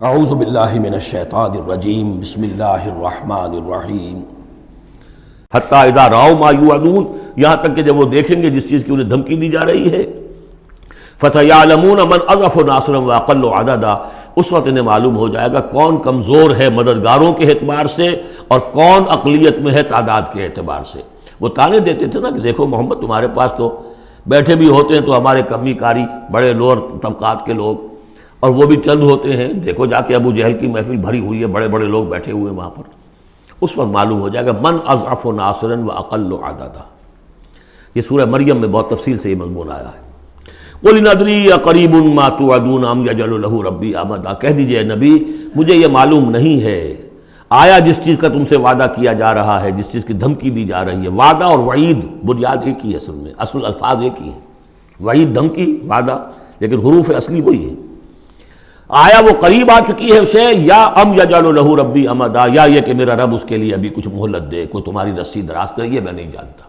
اعوذ باللہ من الشیطان الرجیم بسم اللہ الرحمن الرحیم حتی اذا رأوا ما یوعدون، یہاں تک کہ جب وہ دیکھیں گے جس چیز کی انہیں دھمکی دی جا رہی ہے، فسیعلمون من اضعف ناصرا واقل عددا، اس وقت انہیں معلوم ہو جائے گا کون کمزور ہے مددگاروں کے اعتبار سے اور کون اقلیت میں ہے تعداد کے اعتبار سے۔ وہ تانے دیتے تھے نا کہ دیکھو محمد تمہارے پاس تو بیٹھے بھی ہوتے ہیں تو ہمارے کمی کاری بڑے لوور طبقات کے لوگ، اور وہ بھی چند ہوتے ہیں، دیکھو جا کے ابو جہل کی محفل بھری ہوئی ہے، بڑے بڑے لوگ بیٹھے ہوئے ہیں وہاں پر۔ اس وقت معلوم ہو جائے گا من اضعف ناصرا واقل عددا۔ یہ سورہ مریم میں بہت تفصیل سے یہ مضمون آیا ہے۔ قل ان ادری اقریب ما توعدون ام یجعل له ربی امدا، کہہ دیجئے نبی مجھے یہ معلوم نہیں ہے آیا جس چیز کا تم سے وعدہ کیا جا رہا ہے، جس چیز کی دھمکی دی جا رہی ہے۔ وعدہ اور وعید بنیاد ایک ہی ہے، اصل میں اصل الفاظ ایک ہی ہیں، وعید دھمکی، وعدہ لیکن حروف اصلی وہی ہے۔ آیا وہ قریب آ چکی ہے اسے، یا ام یجعل له ربی امدا، یا یہ کہ میرا رب اس کے لیے ابھی کچھ مہلت دے، کوئی تمہاری رسی دراز کرے، یہ میں نہیں جانتا۔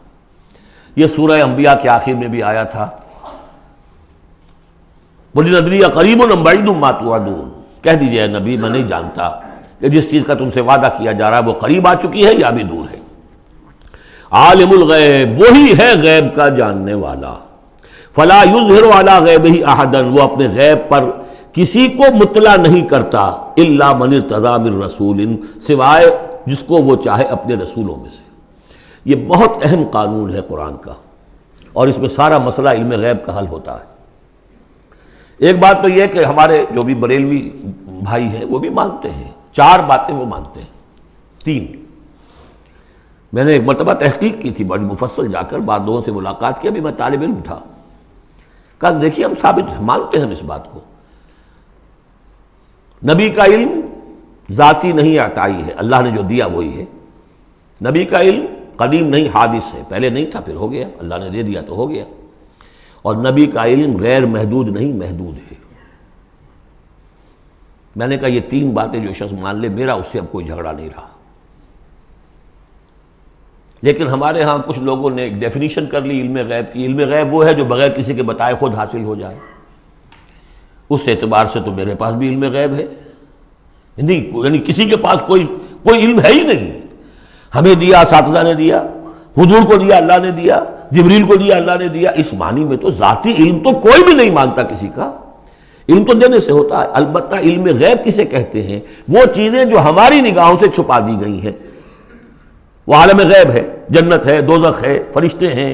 یہ سورہ انبیاء کے آخر میں بھی آیا تھا، قل ان ادری اقریب ام بعید ما توعدون، کہہ دیجئے نبی میں نہیں جانتا کہ جس چیز کا تم سے وعدہ کیا جا رہا ہے وہ قریب آ چکی ہے یا بھی دور ہے۔ عالم الغیب، وہی ہے غیب کا جاننے والا، فلا یظہر علی غیبہ احدا، وہ اپنے غیب پر کسی کو مطلع نہیں کرتا، الا من ارتضی من رسول، سوائے جس کو وہ چاہے اپنے رسولوں میں سے۔ یہ بہت اہم قانون ہے قرآن کا، اور اس میں سارا مسئلہ علم غیب کا حل ہوتا ہے۔ ایک بات تو یہ کہ ہمارے جو بھی بریلوی بھائی ہیں وہ بھی مانتے ہیں، 4 باتیں وہ مانتے ہیں، 3۔ میں نے ایک مرتبہ تحقیق کی تھی بڑی مفصل، جا کر بعد لوگوں سے ملاقات کی، ابھی میں طالب علم تھا، کہا دیکھیے ہم ثابت مانتے ہیں ہم اس بات کو، نبی کا علم ذاتی نہیں عطائی ہے، اللہ نے جو دیا وہی ہے۔ نبی کا علم قدیم نہیں، حادث ہے، پہلے نہیں تھا پھر ہو گیا، اللہ نے دے دیا تو ہو گیا۔ اور نبی کا علم غیر محدود نہیں، محدود ہے۔ میں نے کہا یہ 3 باتیں جو شخص مان لے، میرا اس سے اب کوئی جھگڑا نہیں رہا۔ لیکن ہمارے ہاں کچھ لوگوں نے ایک ڈیفینیشن کر لی علم غیب کی، علم غیب وہ ہے جو بغیر کسی کے بتائے خود حاصل ہو جائے۔ اس اعتبار سے تو میرے پاس بھی علم غیب ہے، نہیں یعنی کسی کے پاس کوئی علم ہے ہی نہیں۔ ہمیں دیا اساتذہ نے دیا، حضور کو دیا اللہ نے دیا، جبریل کو دیا اللہ نے دیا، اس معنی میں تو ذاتی علم تو کوئی بھی نہیں مانتا کسی کا، علم تو دینے سے ہوتا ہے۔ البتہ علم غیب کسے کہتے ہیں؟ وہ چیزیں جو ہماری نگاہوں سے چھپا دی گئی ہیں، وہ عالم غیب ہے، جنت ہے، دوزخ ہے، فرشتے ہیں،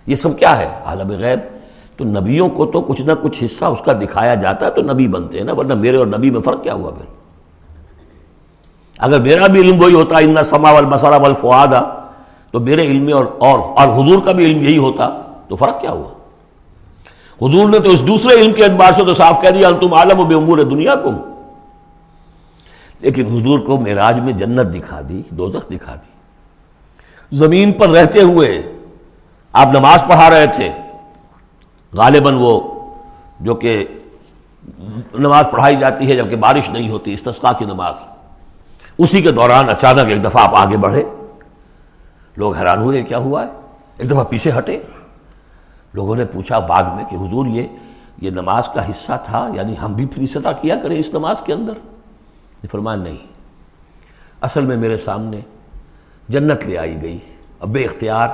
یہ سب کیا ہے؟ عالم غیب۔ تو نبیوں کو تو کچھ نہ کچھ حصہ اس کا دکھایا جاتا ہے تو نبی بنتے ہیں نا، ورنہ میرے اور نبی میں فرق کیا ہوا پھر؟ اگر میرا بھی علم وہی ہوتا ان السمع والبصر والفؤاد، تو میرے علم میں اور حضور کا بھی علم یہی ہوتا تو فرق کیا ہوا؟ حضور نے تو اس دوسرے علم کے اعتبار سے تو صاف کہہ دیا انتم عالم بامور دنیاکم، لیکن حضور کو معراج میں جنت دکھا دی، دوزخ دکھا دی۔ زمین پر رہتے ہوئے آپ نماز پڑھا رہے تھے، غالباً وہ جو کہ نماز پڑھائی جاتی ہے جبکہ بارش نہیں ہوتی، استسقاء کی نماز، اسی کے دوران اچانک ایک دفعہ آپ آگے بڑھے، لوگ حیران ہوئے کیا ہوا ہے، ایک دفعہ پیچھے ہٹے۔ لوگوں نے پوچھا بعد میں کہ حضور یہ نماز کا حصہ تھا، یعنی ہم بھی پھر اصلاح کیا کریں اس نماز کے اندر؟ نے فرمایا نہیں، اصل میں میرے سامنے جنت لے آئی گئی، اب بے اختیار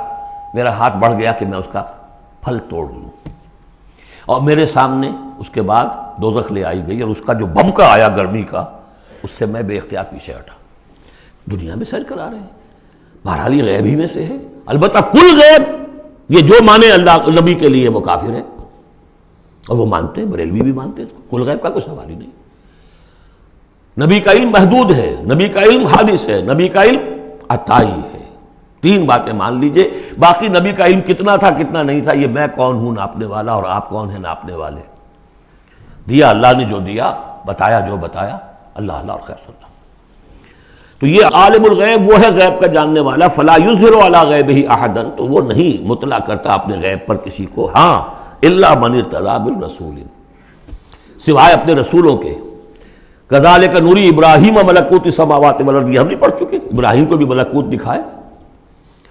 میرا ہاتھ بڑھ گیا کہ میں اس کا پھل توڑ لوں، اور میرے سامنے اس کے بعد دوزخ لے آئی گئی اور اس کا جو بمکا آیا گرمی کا، اس سے میں بے اختیار پیچھے ہٹا۔ دنیا میں سیر کرا رہے ہیں، بہرحال یہ غیب ہی میں سے ہے۔ البتہ کل غیب یہ جو مانے اللہ نبی کے لیے وہ کافر ہے، اور وہ مانتے ہیں، بریلوی بھی مانتے ہیں، کل غیب کا کوئی سوال ہی نہیں۔ نبی کا علم محدود ہے، نبی کا علم حادث ہے، نبی کا علم عطائی ہے۔ 3 باتیں مان لیجئے، باقی نبی کا علم کتنا تھا کتنا نہیں تھا یہ میں کون ہوں ناپنے والا اور آپ کون ہیں ناپنے والے؟ دیا اللہ نے جو دیا، بتایا جو بتایا، اللہ اور خیر صلی اللہ۔ تو یہ عالم الغیب وہ ہے غیب کا جاننے والا، فلا یظہر علی غیبہ احدا، تو وہ نہیں مطلع کرتا اپنے غیب پر کسی کو، ہاں الا من ارتضی من رسول، سوائے اپنے رسولوں کے۔ کذالک نوری ابراہیم ملکوت السماوات والارض، یہ ہم نہیں پڑھ چکے؟ ابراہیم کو بھی ملکوت دکھائے،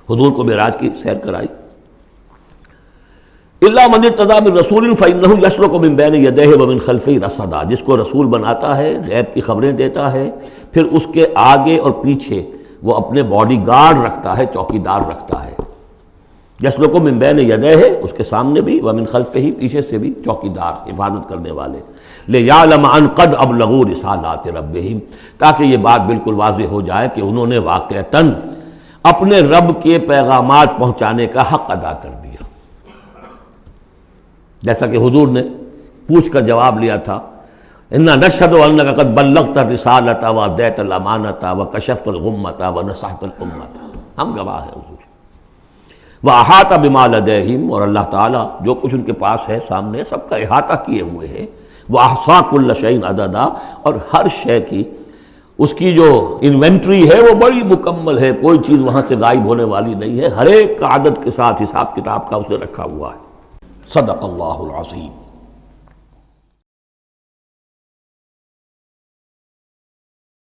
حضور کو معراج کی سیر کرائی۔ الا من ارتضی من رسول فانہ یسلک من بین یدیہ ومن خلفہ رصدا، جس کو رسول بناتا ہے، غیب کی خبریں دیتا ہے، پھر اس کے آگے اور پیچھے وہ اپنے باڈی گارڈ رکھتا ہے، چوکیدار رکھتا ہے۔ یسلک من بین یدیہ، اس کے سامنے بھی، ومن خلفہ، پیچھے سے بھی چوکیدار، حفاظت کرنے والے، لیعلم ان قد ابلغوا رسالات ربہم، تاکہ یہ بات بالکل واضح ہو جائے کہ انہوں نے واقعتاً اپنے رب کے پیغامات پہنچانے کا حق ادا کر دیا، جیسا کہ حضور نے پوچھ کر جواب لیا تھا، انا نشہد انک قد بلغت الرسالۃ وادیت الامانۃ وکشفت الغمۃ ونصحت الامۃ، ہم گواہ ہیں حضور۔ واحاط بما لدیہم، اور اللہ تعالیٰ جو کچھ ان کے پاس ہے سامنے سب کا احاطہ کیے ہوئے ہے، واحصا کل شیء عددا، اور ہر شے کی اس کی جو انوینٹری ہے وہ بڑی مکمل ہے، کوئی چیز وہاں سے غائب ہونے والی نہیں ہے، ہر ایک کا عدد کے ساتھ حساب کتاب کا اس نے رکھا ہوا ہے۔ صدق اللہ العظیم۔